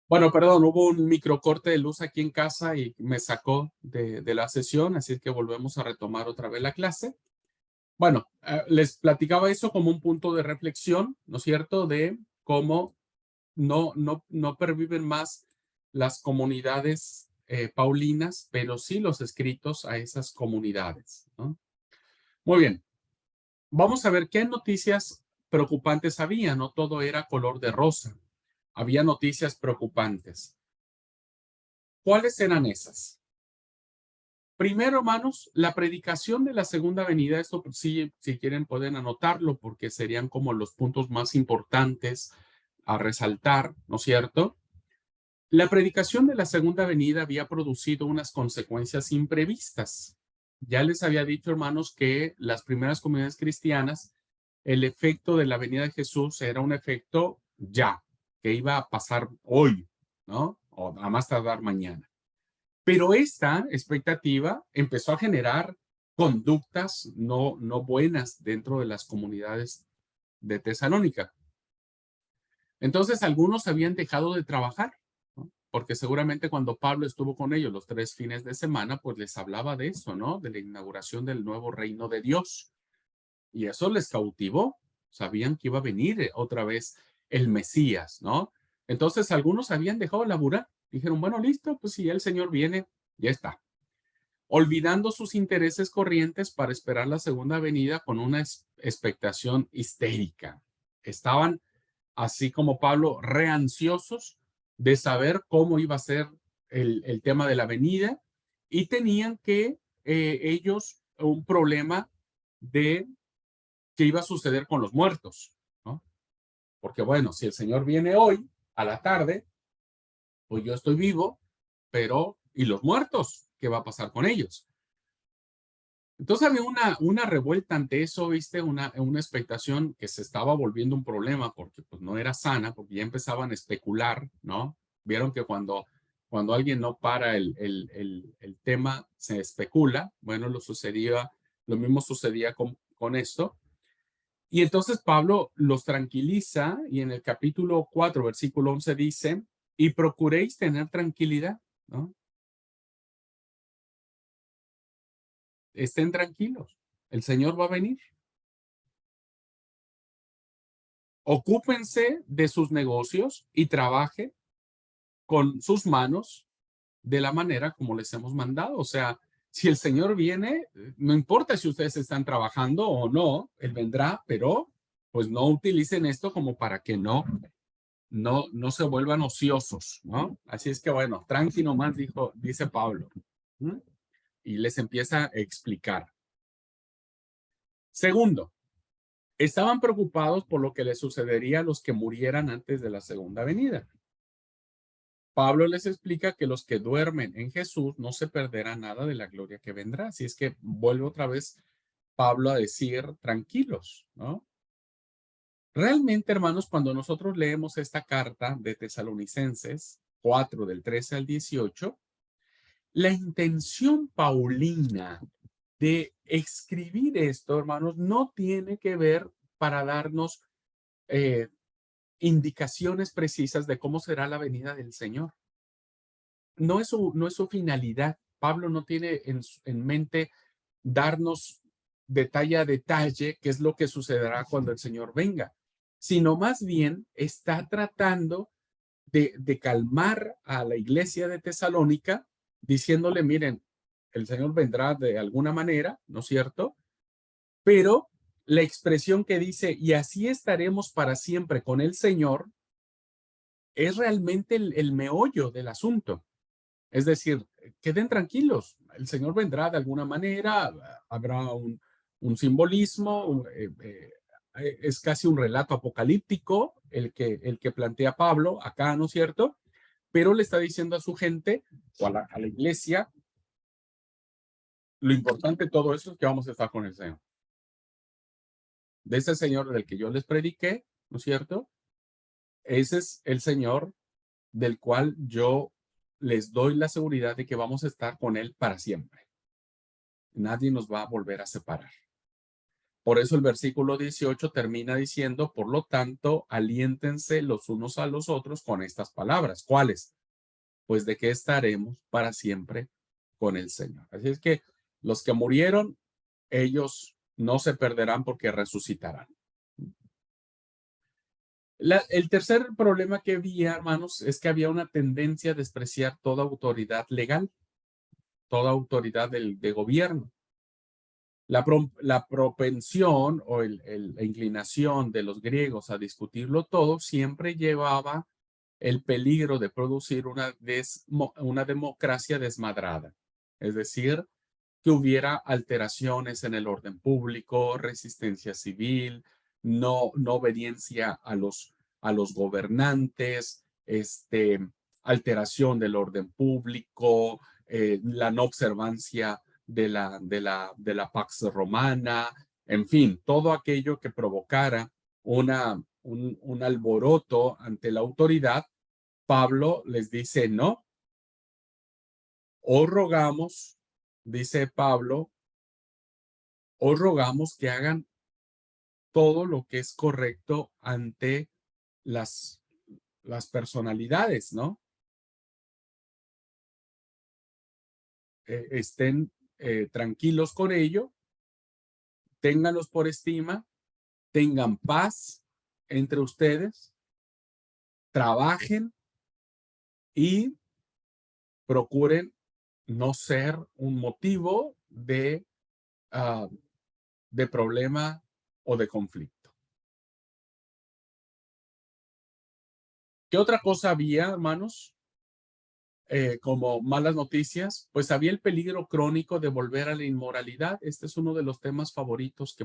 Bueno, perdón, hubo un microcorte de luz aquí en casa y me sacó de la sesión, así que volvemos a retomar otra vez la clase. Bueno, les platicaba eso como un punto de reflexión, ¿no es cierto?, de cómo no perviven más las comunidades paulinas, pero sí los escritos a esas comunidades, ¿no? Muy bien, vamos a ver qué noticias preocupantes había, no todo era color de rosa, había noticias preocupantes. ¿Cuáles eran esas? Primero, hermanos, la predicación de la segunda venida, esto sí, si quieren pueden anotarlo porque serían como los puntos más importantes a resaltar, ¿no es cierto? La predicación de la segunda venida había producido unas consecuencias imprevistas. Ya les había dicho, hermanos, que las primeras comunidades cristianas, el efecto de la venida de Jesús era un efecto ya, que iba a pasar hoy, ¿no? O a más tardar mañana. Pero esta expectativa empezó a generar conductas no buenas dentro de las comunidades de Tesalónica. Entonces, algunos habían dejado de trabajar, ¿no? Porque seguramente cuando Pablo estuvo con ellos los 3 fines de semana, pues les hablaba de eso, ¿no? De la inauguración del nuevo reino de Dios. Y eso les cautivó. Sabían que iba a venir otra vez el Mesías, ¿no? Entonces, algunos habían dejado de laburar. Dijeron, bueno, listo, pues si ya el Señor viene, ya está. Olvidando sus intereses corrientes para esperar la segunda venida con una expectación histérica. Estaban, así como Pablo, reansiosos de saber cómo iba a ser el tema de la venida y tenían que ellos un problema de qué iba a suceder con los muertos, ¿no? Porque bueno, si el Señor viene hoy a la tarde, pues yo estoy vivo, pero ¿y los muertos? ¿Qué va a pasar con ellos? Entonces había una revuelta ante eso, ¿viste? Una expectación que se estaba volviendo un problema porque pues no era sana, porque ya empezaban a especular, ¿no? Vieron que cuando alguien no para el tema, se especula. Bueno, lo mismo sucedía con esto. Y entonces Pablo los tranquiliza y en el capítulo 4, versículo 11 dice, y procuréis tener tranquilidad, ¿no? Estén tranquilos, el Señor va a venir. Ocúpense de sus negocios y trabaje con sus manos de la manera como les hemos mandado. O sea, si el Señor viene, no importa si ustedes están trabajando o no, Él vendrá, pero pues no utilicen esto como para que no se vuelvan ociosos, ¿no? Así es que bueno, tranqui nomás, dice Pablo. ¿Mm? Y les empieza a explicar. Segundo, estaban preocupados por lo que les sucedería a los que murieran antes de la segunda venida. Pablo les explica que los que duermen en Jesús no se perderán nada de la gloria que vendrá. Así es que vuelve otra vez Pablo a decir, tranquilos, ¿no? Realmente, hermanos, cuando nosotros leemos esta carta de Tesalonicenses 4, del 13 al 18, la intención paulina de escribir esto, hermanos, no tiene que ver para darnos eh, indicaciones precisas de cómo será la venida del Señor. No es su finalidad. Pablo no tiene en mente darnos detalle a detalle qué es lo que sucederá cuando el Señor venga, sino más bien está tratando de calmar a la iglesia de Tesalónica, diciéndole, miren, el Señor vendrá de alguna manera, ¿no es cierto? Pero la expresión que dice, y así estaremos para siempre con el Señor, es realmente el meollo del asunto. Es decir, queden tranquilos, el Señor vendrá de alguna manera, habrá un simbolismo, es casi un relato apocalíptico el que plantea Pablo acá, ¿no es cierto? Pero le está diciendo a su gente o a la iglesia, lo importante de todo eso es que vamos a estar con el Señor. De ese Señor del que yo les prediqué, ¿no es cierto? Ese es el Señor del cual yo les doy la seguridad de que vamos a estar con Él para siempre. Nadie nos va a volver a separar. Por eso el versículo 18 termina diciendo, por lo tanto, aliéntense los unos a los otros con estas palabras. ¿Cuáles? Pues de que estaremos para siempre con el Señor. Así es que los que murieron, ellos no se perderán porque resucitarán. El tercer problema que había, hermanos, es que había una tendencia a despreciar toda autoridad legal, toda autoridad de gobierno. La propensión o la inclinación de los griegos a discutirlo todo siempre llevaba el peligro de producir una democracia desmadrada. Es decir, que hubiera alteraciones en el orden público, resistencia civil, no obediencia a los gobernantes, alteración del orden público, la no observancia de la Pax Romana, en fin, todo aquello que provocara un alboroto ante la autoridad. Pablo les dice, no, os rogamos, dice Pablo, os rogamos que hagan todo lo que es correcto ante las, las personalidades, ¿no? Estén tranquilos con ello, ténganlos por estima, tengan paz entre ustedes, trabajen y procuren no ser un motivo de problema o de conflicto. ¿Qué otra cosa había, hermanos? Como malas noticias, pues había el peligro crónico de volver a la inmoralidad. Este es uno de los temas favoritos,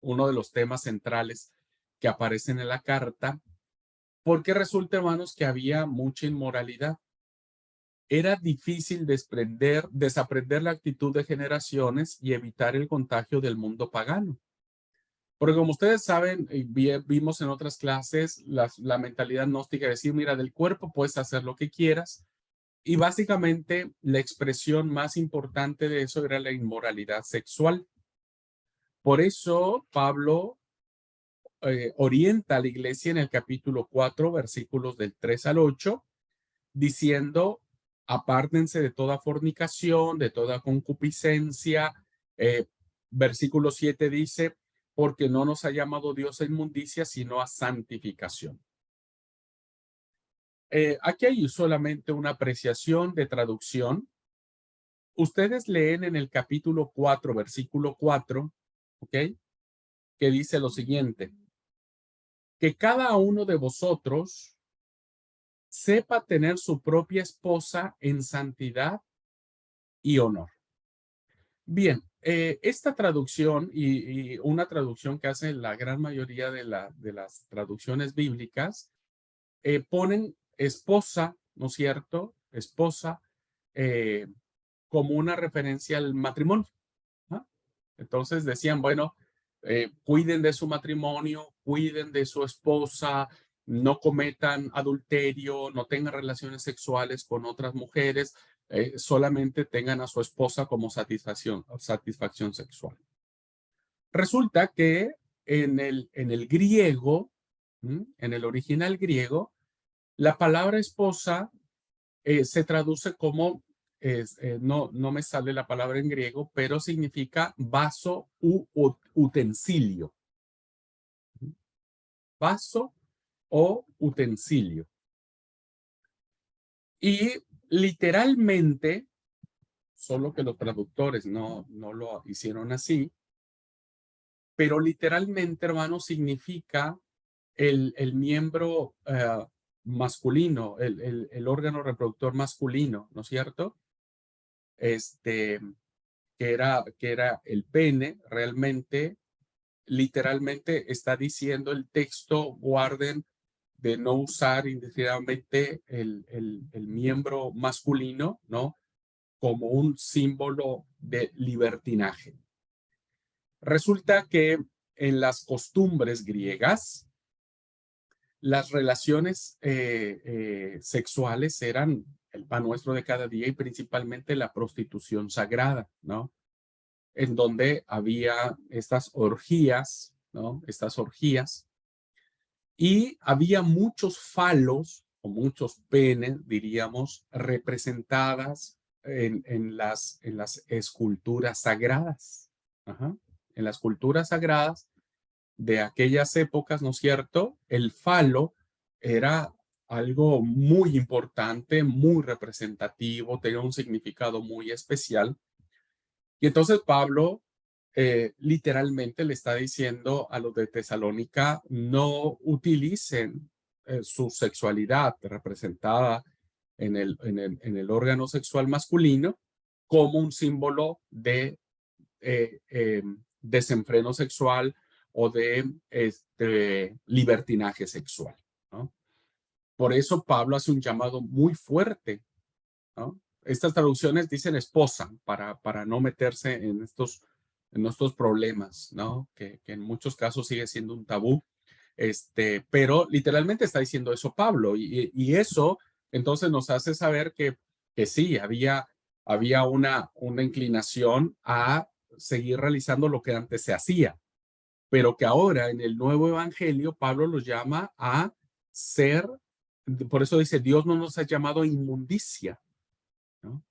uno de los temas centrales que aparecen en la carta, porque resulta, hermanos, que había mucha inmoralidad. Era difícil desaprender la actitud de generaciones y evitar el contagio del mundo pagano. Porque como ustedes saben, vimos en otras clases la mentalidad gnóstica de decir, mira, del cuerpo puedes hacer lo que quieras. Y básicamente la expresión más importante de eso era la inmoralidad sexual. Por eso Pablo orienta a la iglesia en el capítulo 4, versículos del 3 al 8, diciendo, apártense de toda fornicación, de toda concupiscencia. Versículo 7 dice, porque no nos ha llamado Dios a inmundicia, sino a santificación. Aquí hay solamente una apreciación de traducción. Ustedes leen en el capítulo 4, versículo 4, ¿ok? Que dice lo siguiente, que cada uno de vosotros sepa tener su propia esposa en santidad y honor. Bien, esta traducción y una traducción que hace la gran mayoría de las traducciones bíblicas, ponen esposa, ¿no es cierto? Esposa como una referencia al matrimonio, ¿no? Entonces decían, bueno, cuiden de su matrimonio, cuiden de su esposa, no cometan adulterio, no tengan relaciones sexuales con otras mujeres, solamente tengan a su esposa como satisfacción sexual. Resulta que en el griego, en el original griego, la palabra esposa se traduce como, no me sale la palabra en griego, pero significa vaso u utensilio. Vaso o utensilio. Y literalmente, solo que los traductores no lo hicieron así, pero literalmente, hermano, significa el miembro masculino, el órgano reproductor masculino, ¿no es cierto? Que era el pene. Realmente, literalmente está diciendo el texto, guarden de no usar indefinidamente el miembro masculino, ¿no? Como un símbolo de libertinaje. Resulta que en las costumbres griegas, las relaciones sexuales eran el pan nuestro de cada día y principalmente la prostitución sagrada, ¿no? en donde había estas orgías, ¿no? Estas orgías, y había muchos falos o muchos penes, diríamos, representadas en las esculturas sagradas. Ajá. En las culturas sagradas de aquellas épocas, ¿no es cierto? El falo era algo muy importante, muy representativo, tenía un significado muy especial. Y entonces Pablo literalmente le está diciendo a los de Tesalónica, no utilicen su sexualidad representada en el órgano sexual masculino como un símbolo de desenfreno sexual o de libertinaje sexual, ¿no? Por eso Pablo hace un llamado muy fuerte, ¿no? Estas traducciones dicen esposa para no meterse en estos problemas, ¿no? Que en muchos casos sigue siendo un tabú. Pero literalmente está diciendo eso Pablo y eso entonces nos hace saber que sí, había una inclinación a seguir realizando lo que antes se hacía, pero que ahora en el nuevo evangelio Pablo los llama a ser, por eso dice, Dios no nos ha llamado a inmundicia, ¿no?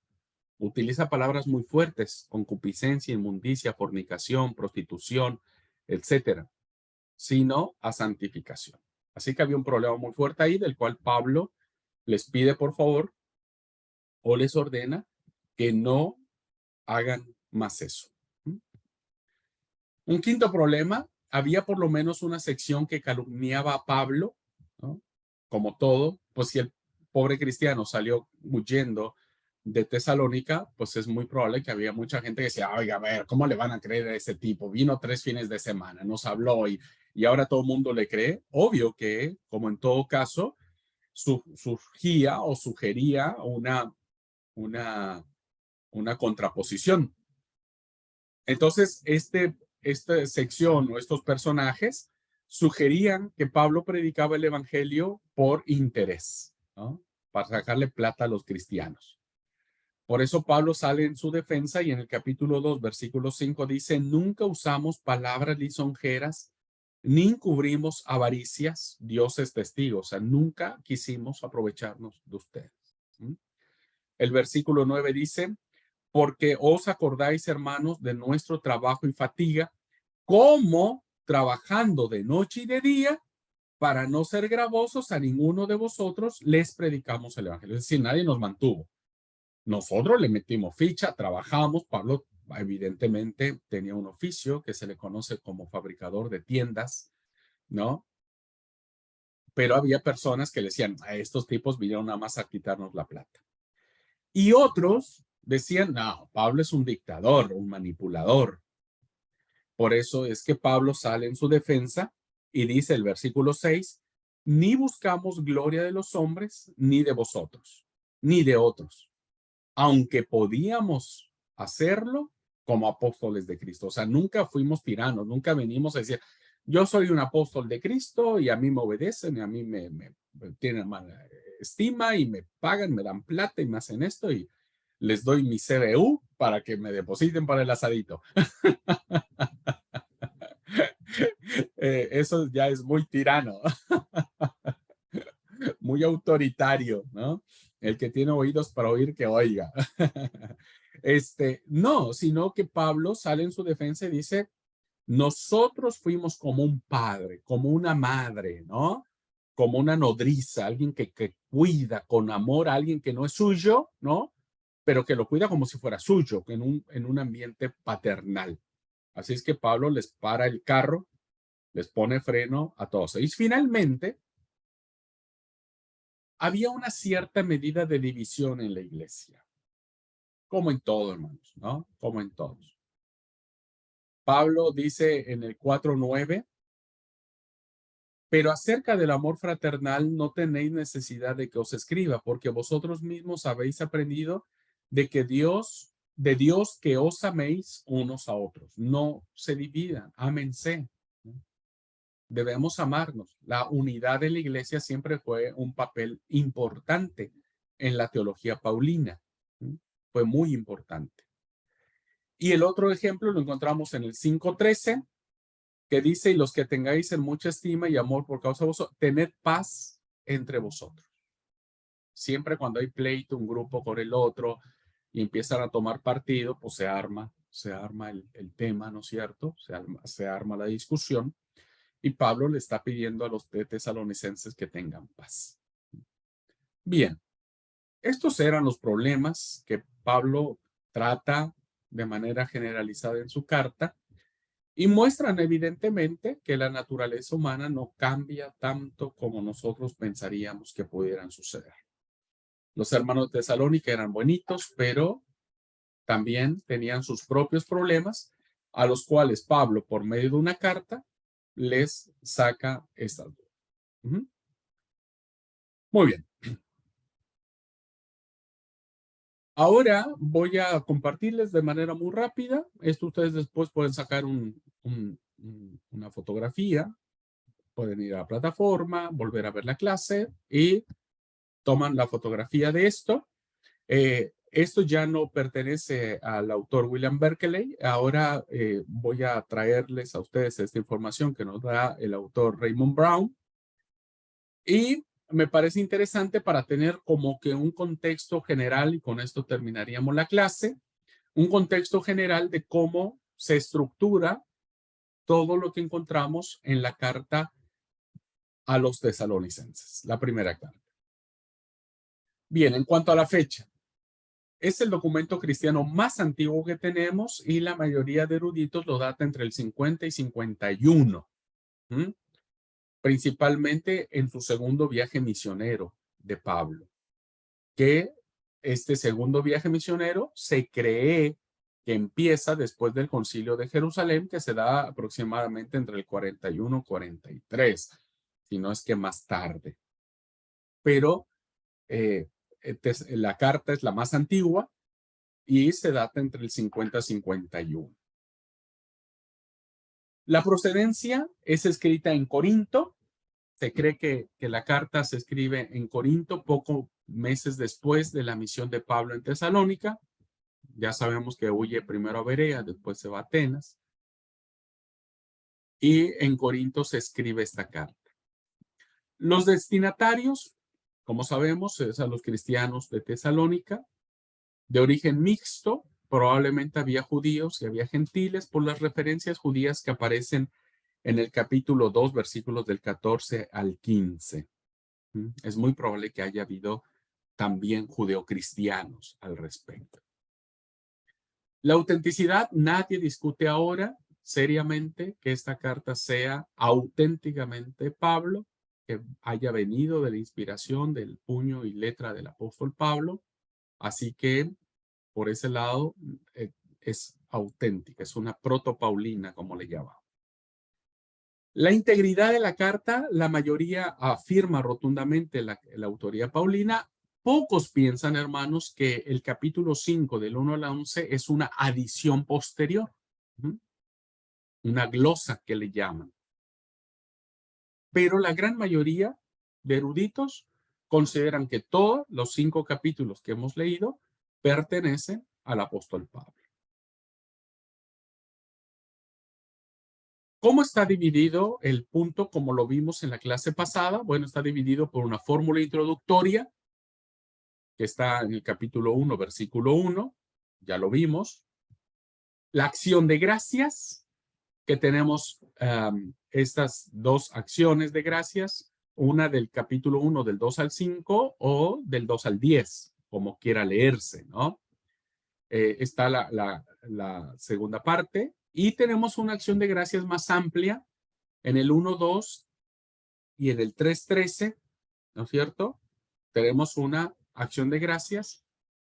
Utiliza palabras muy fuertes, concupiscencia, inmundicia, fornicación, prostitución, etcétera, sino a santificación. Así que había un problema muy fuerte ahí del cual Pablo les pide por favor o les ordena que no hagan más eso. Un quinto problema, había por lo menos una sección que calumniaba a Pablo, ¿no? Como todo, pues si el pobre cristiano salió huyendo de Tesalónica, pues es muy probable que había mucha gente que decía, oiga, a ver, ¿cómo le van a creer a ese tipo? Vino 3 fines de semana, nos habló y ahora todo el mundo le cree. Obvio que, como en todo caso, surgía o sugería una, una contraposición. Entonces, esta sección o estos personajes sugerían que Pablo predicaba el evangelio por interés, ¿no? Para sacarle plata a los cristianos. Por eso Pablo sale en su defensa y en el capítulo 2, versículo 5 dice, nunca usamos palabras lisonjeras ni encubrimos avaricias, Dios es testigo, o sea, nunca quisimos aprovecharnos de ustedes. ¿Mm? El versículo 9 dice, porque os acordáis, hermanos, de nuestro trabajo y fatiga, como trabajando de noche y de día, para no ser gravosos a ninguno de vosotros, les predicamos el evangelio. Es decir, nadie nos mantuvo. Nosotros le metimos ficha, trabajamos. Pablo, evidentemente, tenía un oficio que se le conoce como fabricador de tiendas, ¿no? Pero había personas que le decían, a estos tipos vinieron nada más a quitarnos la plata. Y otros decían, no, Pablo es un dictador, un manipulador. Por eso es que Pablo sale en su defensa y dice el versículo 6, ni buscamos gloria de los hombres, ni de vosotros, ni de otros, aunque podíamos hacerlo como apóstoles de Cristo. O sea, nunca fuimos tiranos, nunca venimos a decir, yo soy un apóstol de Cristo y a mí me obedecen y a mí me tienen mala estima y me pagan, me dan plata y me hacen esto y les doy mi CBU para que me depositen para el asadito. Eso ya es muy tirano, muy autoritario, ¿no? El que tiene oídos para oír, que oiga. No, sino que Pablo sale en su defensa y dice, nosotros fuimos como un padre, como una madre, ¿no? Como una nodriza, alguien que cuida con amor a alguien que no es suyo, ¿no? Pero que lo cuida como si fuera suyo, en un ambiente paternal. Así es que Pablo les para el carro, les pone freno a todos. Y finalmente, había una cierta medida de división en la iglesia, como en todo, hermanos, ¿no? Como en todos. Pablo dice en el 4:9, pero acerca del amor fraternal no tenéis necesidad de que os escriba, porque vosotros mismos habéis aprendido de Dios que os améis unos a otros. No se dividan, ámense. Debemos amarnos. La unidad de la iglesia siempre fue un papel importante en la teología paulina. Fue muy importante. Y el otro ejemplo lo encontramos en el 5:13, que dice, y los que tengáis en mucha estima y amor por causa de vosotros, tened paz entre vosotros. Siempre cuando hay pleito, un grupo con el otro, y empiezan a tomar partido, pues se arma el tema, ¿no es cierto? Se arma la discusión, y Pablo le está pidiendo a los tesalonicenses que tengan paz. Bien, estos eran los problemas que Pablo trata de manera generalizada en su carta, y muestran evidentemente que la naturaleza humana no cambia tanto como nosotros pensaríamos que pudieran suceder. Los hermanos de Tesalónica eran bonitos, pero también tenían sus propios problemas, a los cuales Pablo, por medio de una carta, les saca estas dudas. Muy bien. Ahora voy a compartirles de manera muy rápida. Esto ustedes después pueden sacar una fotografía, pueden ir a la plataforma, volver a ver la clase y toman la fotografía de esto. Esto ya no pertenece al autor William Berkeley. Ahora voy a traerles a ustedes esta información que nos da el autor Raymond Brown. Y me parece interesante para tener como que un contexto general, y con esto terminaríamos la clase, un contexto general de cómo se estructura todo lo que encontramos en la carta a los tesalonicenses, la primera carta. Bien, en cuanto a la fecha, es el documento cristiano más antiguo que tenemos y la mayoría de eruditos lo data entre el 50 y 51, principalmente en su segundo viaje misionero de Pablo, que este segundo viaje misionero se cree que empieza después del Concilio de Jerusalén, que se da aproximadamente entre el 41 y 43, si no es que más tarde. Pero la carta es la más antigua y se data entre el 50 y 51. La procedencia es escrita en Corinto. Se cree que la carta se escribe en Corinto pocos meses después de la misión de Pablo en Tesalónica. Ya sabemos que huye primero a Berea, después se va a Atenas. Y en Corinto se escribe esta carta. Los destinatarios, como sabemos, es a los cristianos de Tesalónica, de origen mixto. Probablemente había judíos y había gentiles por las referencias judías que aparecen en el capítulo 2, versículos del 14 al 15. Es muy probable que haya habido también judeocristianos al respecto. La autenticidad, nadie discute ahora seriamente que esta carta sea auténticamente Pablo, que haya venido de la inspiración del puño y letra del apóstol Pablo. Así que por ese lado es auténtica, es una protopaulina, como le llaman. La integridad de la carta, la mayoría afirma rotundamente la autoría paulina. Pocos piensan, hermanos, que el capítulo 5 del 1 al 11 es una adición posterior, una glosa que le llaman. Pero la gran mayoría de eruditos consideran que todos los 5 capítulos que hemos leído pertenecen al apóstol Pablo. ¿Cómo está dividido el punto como lo vimos en la clase pasada? Bueno, está dividido por una fórmula introductoria que está en el capítulo 1, versículo 1, ya lo vimos. La acción de gracias, que tenemos estas dos acciones de gracias, una del capítulo 1 del 2 al 5 o del 2 al 10, como quiera leerse, ¿no? Está la segunda parte y tenemos una acción de gracias más amplia en el 1-2 y en el 3-13, ¿no es cierto? Tenemos una acción de gracias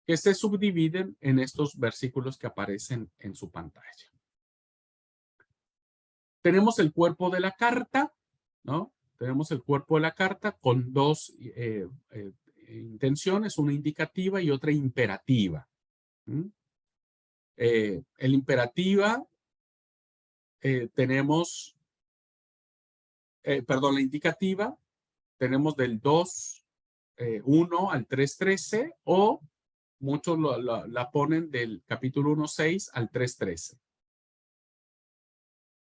que se subdividen en estos versículos que aparecen en su pantalla. Tenemos el cuerpo de la carta, ¿no? Tenemos el cuerpo de la carta con dos intenciones, una indicativa y otra imperativa. El imperativa tenemos, la indicativa tenemos del 2, 1 al 3, 13 o muchos la ponen del capítulo 1:6 al 3:13.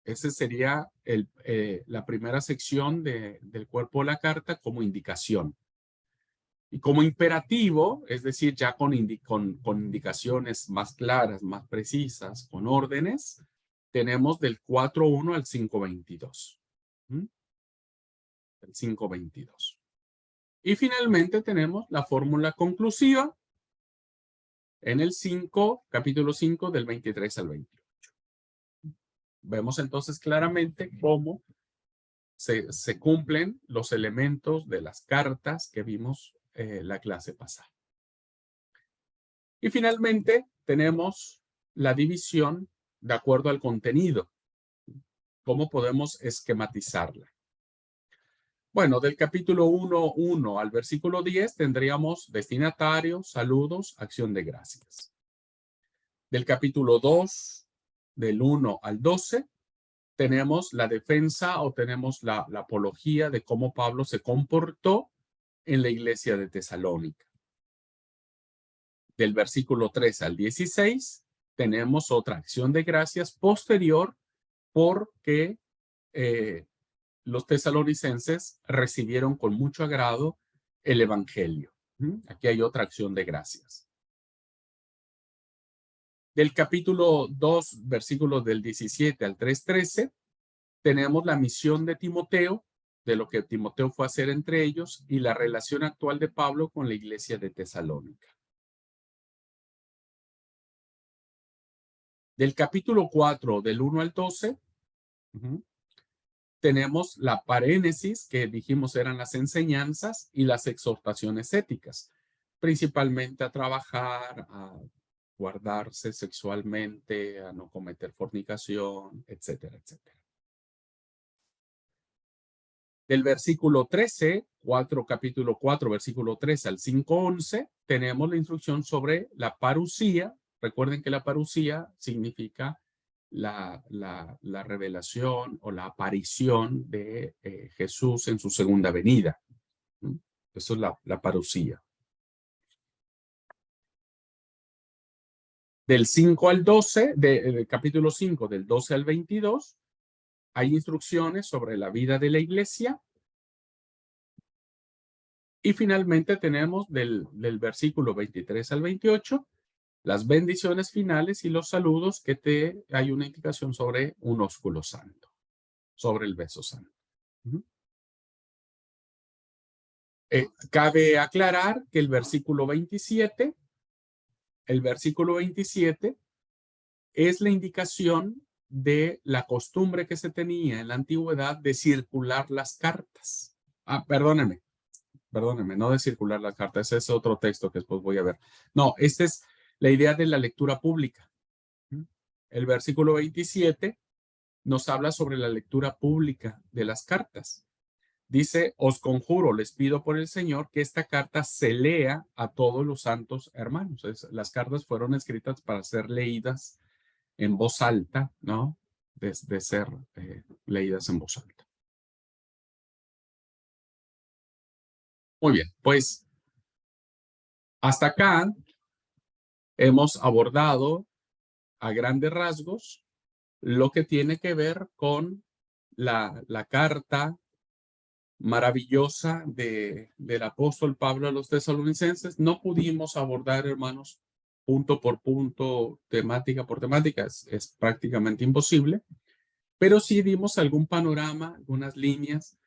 Ese sería la primera sección del cuerpo de la carta como indicación. Y como imperativo, es decir, ya con indicaciones más claras, más precisas, con órdenes, tenemos del 4:1 al 5:22. El 5:22. Y finalmente tenemos la fórmula conclusiva en el capítulo 5 del 23 al 28. Vemos entonces claramente cómo se cumplen los elementos de las cartas que vimos la clase pasada. Y finalmente tenemos la división de acuerdo al contenido. ¿Cómo podemos esquematizarla? Bueno, del capítulo 1:1 al versículo 10 tendríamos destinatario, saludos, acción de gracias. Del capítulo 2, del 1 al 12, tenemos la defensa o tenemos la apología de cómo Pablo se comportó en la iglesia de Tesalónica. Del versículo 3 al 16, tenemos otra acción de gracias posterior porque los tesalonicenses recibieron con mucho agrado el evangelio. Aquí hay otra acción de gracias. Del capítulo 2, versículos del 17 al 3:13, tenemos la misión de Timoteo, de lo que Timoteo fue a hacer entre ellos, y la relación actual de Pablo con la iglesia de Tesalónica. Del capítulo 4, del 1 al 12, tenemos la parénesis, que dijimos eran las enseñanzas y las exhortaciones éticas, principalmente a trabajar, a guardarse sexualmente, a no cometer fornicación, etcétera, etcétera. Del versículo 13, capítulo 4, versículo 13 al 5:11, tenemos la instrucción sobre la parusía. Recuerden que la parusía significa la revelación o la aparición de Jesús en su segunda venida. Eso es la parusía. Del 5 al 12, del capítulo 5, del 12 al 22, hay instrucciones sobre la vida de la iglesia. Y finalmente tenemos del versículo 23 al 28, las bendiciones finales y los saludos que hay una indicación sobre un ósculo santo, sobre el beso santo. Cabe aclarar que el versículo 27 es la indicación de la costumbre que se tenía en la antigüedad de circular las cartas. Perdóneme, no de circular las cartas, ese es otro texto que después voy a ver. No, esta es la idea de la lectura pública. El versículo 27 nos habla sobre la lectura pública de las cartas. Dice, os conjuro, les pido por el Señor que esta carta se lea a todos los santos hermanos. Las cartas fueron escritas para ser leídas en voz alta, ¿no? De ser leídas en voz alta. Muy bien, pues hasta acá hemos abordado a grandes rasgos lo que tiene que ver con la carta maravillosa del apóstol Pablo a los tesalonicenses. No pudimos abordar, hermanos, punto por punto, temática por temática, es prácticamente imposible, pero sí dimos algún panorama, algunas líneas,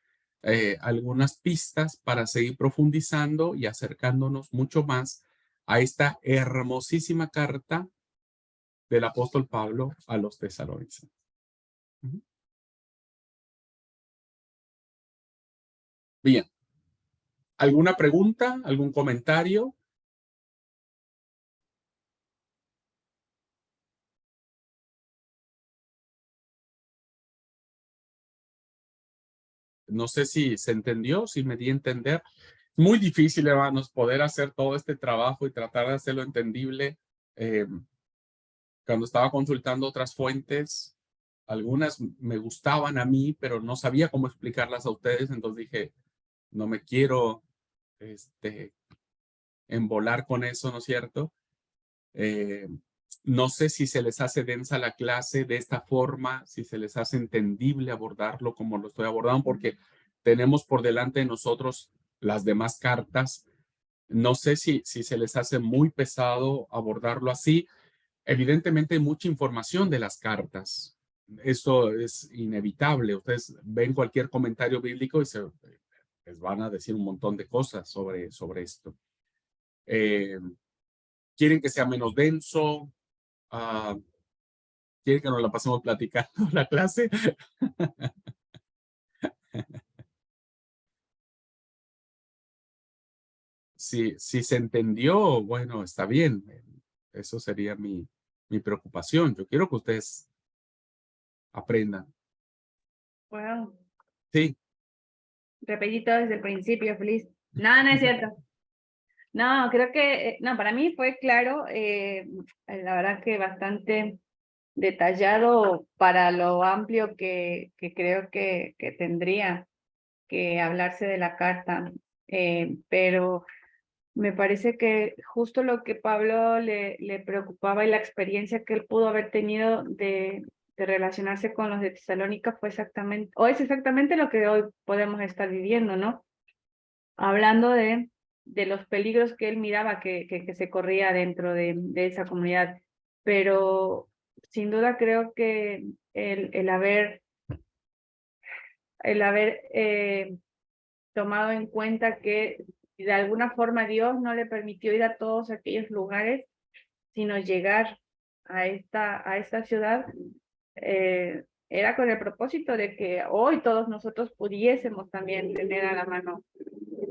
algunas pistas para seguir profundizando y acercándonos mucho más a esta hermosísima carta del apóstol Pablo a los tesalonicenses. Bien. ¿Alguna pregunta? ¿Algún comentario? No sé si se entendió, si me di a entender. Muy difícil, hermanos, poder hacer todo este trabajo y tratar de hacerlo entendible. Cuando estaba consultando otras fuentes, algunas me gustaban a mí, pero no sabía cómo explicarlas a ustedes, entonces dije, no me quiero embolar con eso, ¿no es cierto? No sé si se les hace densa la clase de esta forma, si se les hace entendible abordarlo como lo estoy abordando, porque tenemos por delante de nosotros las demás cartas. No sé si se les hace muy pesado abordarlo así. Evidentemente hay mucha información de las cartas. Esto es inevitable. Ustedes ven cualquier comentario bíblico y les van a decir un montón de cosas sobre esto. ¿Quieren que sea menos denso? ¿Quieren que nos la pasemos platicando la clase? Si se entendió, bueno, está bien. Eso sería mi preocupación. Yo quiero que ustedes aprendan. Wow. Sí, Repetí todo desde el principio, feliz. No, no es cierto. No, creo que, no, para mí fue claro, la verdad que bastante detallado para lo amplio que creo que tendría que hablarse de la carta. Pero me parece que justo lo que Pablo le preocupaba y la experiencia que él pudo haber tenido de relacionarse con los de Tesalónica fue exactamente, o es exactamente lo que hoy podemos estar viviendo, ¿no? Hablando de los peligros que él miraba que se corría dentro de esa comunidad. Pero sin duda creo que el haber tomado en cuenta que de alguna forma Dios no le permitió ir a todos aquellos lugares, sino llegar a esta ciudad, era con el propósito de que hoy todos nosotros pudiésemos también tener a la mano.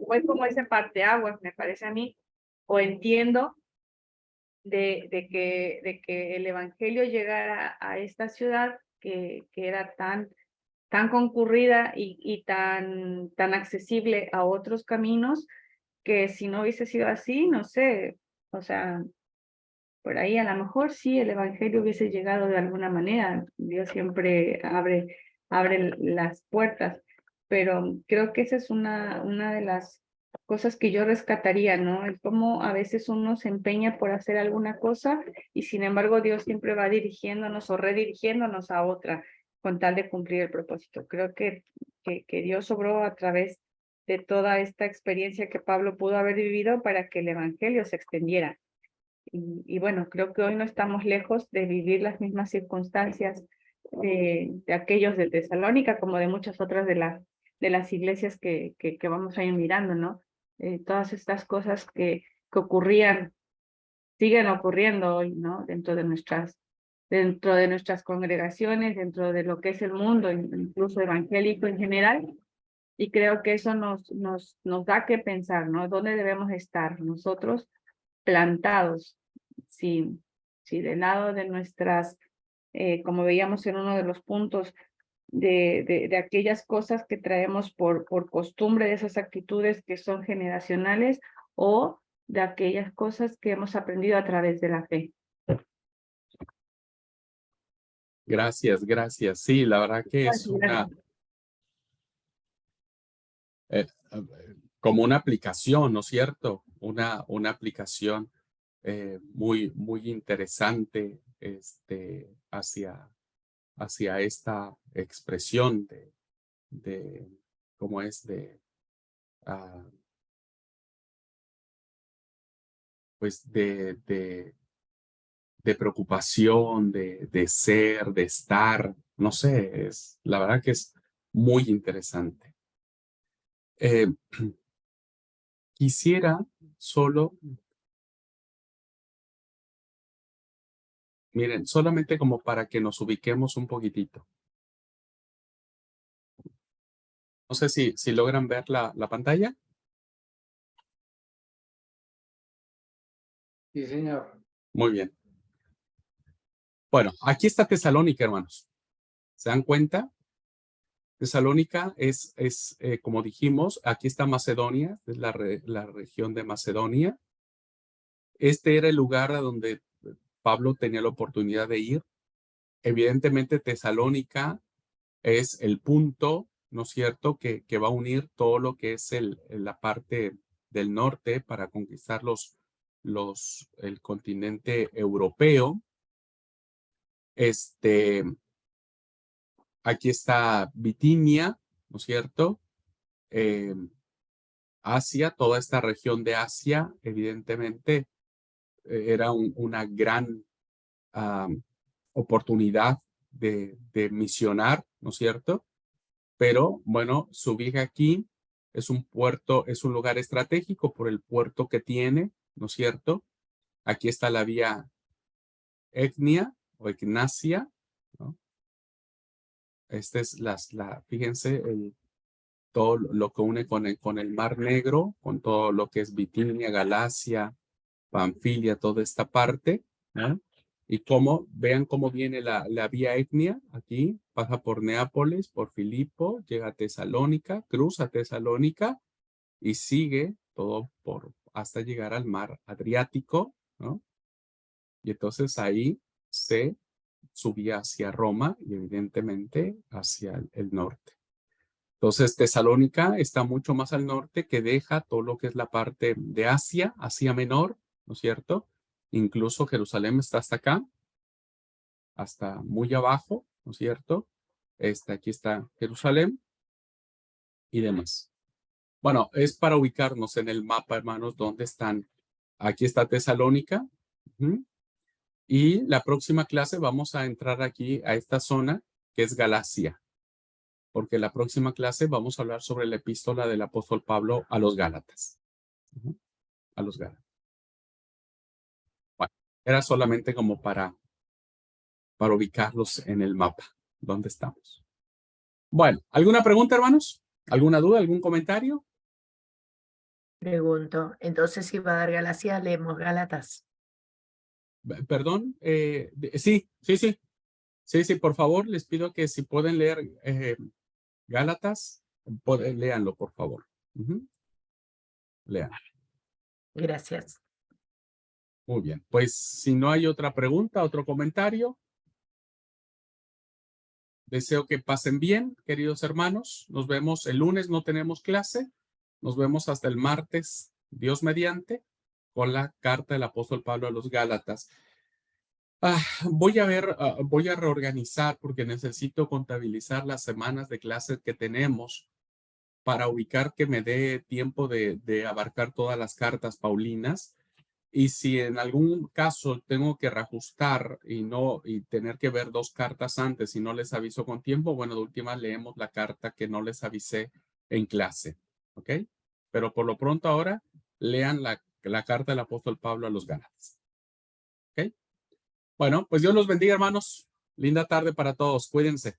Fue como ese parteaguas, me parece a mí, o entiendo de que el evangelio llegara a esta ciudad que era tan concurrida y tan accesible a otros caminos, que si no hubiese sido así, no sé, o sea, por ahí a lo mejor sí el evangelio hubiese llegado de alguna manera. Dios siempre abre las puertas, pero creo que esa es una de las cosas que yo rescataría, ¿no? Es como a veces uno se empeña por hacer alguna cosa y sin embargo Dios siempre va dirigiéndonos o redirigiéndonos a otra con tal de cumplir el propósito. Creo que Dios obró a través de toda esta experiencia que Pablo pudo haber vivido para que el evangelio se extendiera. Y bueno, creo que hoy no estamos lejos de vivir las mismas circunstancias de aquellos de Tesalónica, como de muchas otras de las iglesias que vamos a ir mirando, ¿no? Todas estas cosas que ocurrían, siguen ocurriendo hoy, ¿no? Dentro de nuestras congregaciones, dentro de lo que es el mundo, incluso evangélico en general. Y creo que eso nos da que pensar, ¿no? ¿Dónde debemos estar nosotros plantados? Si del lado de nuestras, como veíamos en uno de los puntos, de aquellas cosas que traemos por costumbre, de esas actitudes que son generacionales, o de aquellas cosas que hemos aprendido a través de la fe. gracias, gracias. Sí, la verdad que es Gracias. eh, como una aplicación, ¿no es cierto? Una aplicación muy interesante hacia esta expresión de cómo es ah, pues de preocupación, de ser, de estar, no sé, la verdad que es muy interesante. Eh, quisiera solo, miren, solamente como para que nos ubiquemos un poquitito. No sé si logran ver la pantalla. Sí, señor. Muy bien. Bueno, aquí está Tesalónica, hermanos. ¿Se dan cuenta? Tesalónica como dijimos, aquí está Macedonia, es la región de Macedonia. Este era el lugar a donde Pablo tenía la oportunidad de ir. Evidentemente, Tesalónica es el punto, ¿no es cierto?, que va a unir todo lo que es la parte del norte para conquistar el continente europeo. Aquí está Bitinia, ¿no es cierto? Asia, toda esta región de Asia, evidentemente, era una gran oportunidad de misionar, ¿no es cierto? Pero, bueno, se ubica aquí, es un puerto, es un lugar estratégico por el puerto que tiene, ¿no es cierto? Aquí está la vía Egnia o Egnacia, ¿no? Esta es fíjense, todo lo que une con el Mar Negro, con todo lo que es Bitinia, Galacia, Panfilia, toda esta parte, ¿no? Y vean cómo viene la vía Egnia, aquí, pasa por Neápolis, por Filipo, llega a Tesalónica, cruza Tesalónica y sigue todo hasta llegar al mar Adriático, ¿no? Y entonces ahí se subía hacia Roma y evidentemente hacia el norte. Entonces, Tesalónica está mucho más al norte, que deja todo lo que es la parte de Asia, Asia Menor, ¿no es cierto? Incluso Jerusalén está hasta acá, hasta muy abajo, ¿no es cierto? Aquí está Jerusalén y demás. Bueno, es para ubicarnos en el mapa, hermanos, dónde están. Aquí está Tesalónica. Y la próxima clase vamos a entrar aquí a esta zona que es Galacia, porque la próxima clase vamos a hablar sobre la epístola del apóstol Pablo a los Gálatas. A los Gálatas. Bueno, era solamente como para ubicarlos en el mapa, dónde estamos. Bueno, ¿alguna pregunta, hermanos? ¿Alguna duda, algún comentario? Pregunto, entonces si va a dar Galacia, leemos Gálatas. Perdón, sí, por favor, les pido que si pueden leer Gálatas, léanlo, por favor. Lean. Gracias. Muy bien, pues si no hay otra pregunta, otro comentario, deseo que pasen bien, queridos hermanos. Nos vemos el lunes, no tenemos clase. Nos vemos hasta el martes, Dios mediante, con la carta del apóstol Pablo a los Gálatas. Voy a reorganizar porque necesito contabilizar las semanas de clases que tenemos para ubicar que me dé tiempo de abarcar todas las cartas paulinas. Y si en algún caso tengo que reajustar y tener que ver 2 cartas antes y no les aviso con tiempo, bueno, de última leemos la carta que no les avisé en clase, ¿ok? Pero por lo pronto ahora lean la carta del apóstol Pablo a los Gálatas, ¿ok? Bueno, pues Dios los bendiga, hermanos. Linda tarde para todos. Cuídense.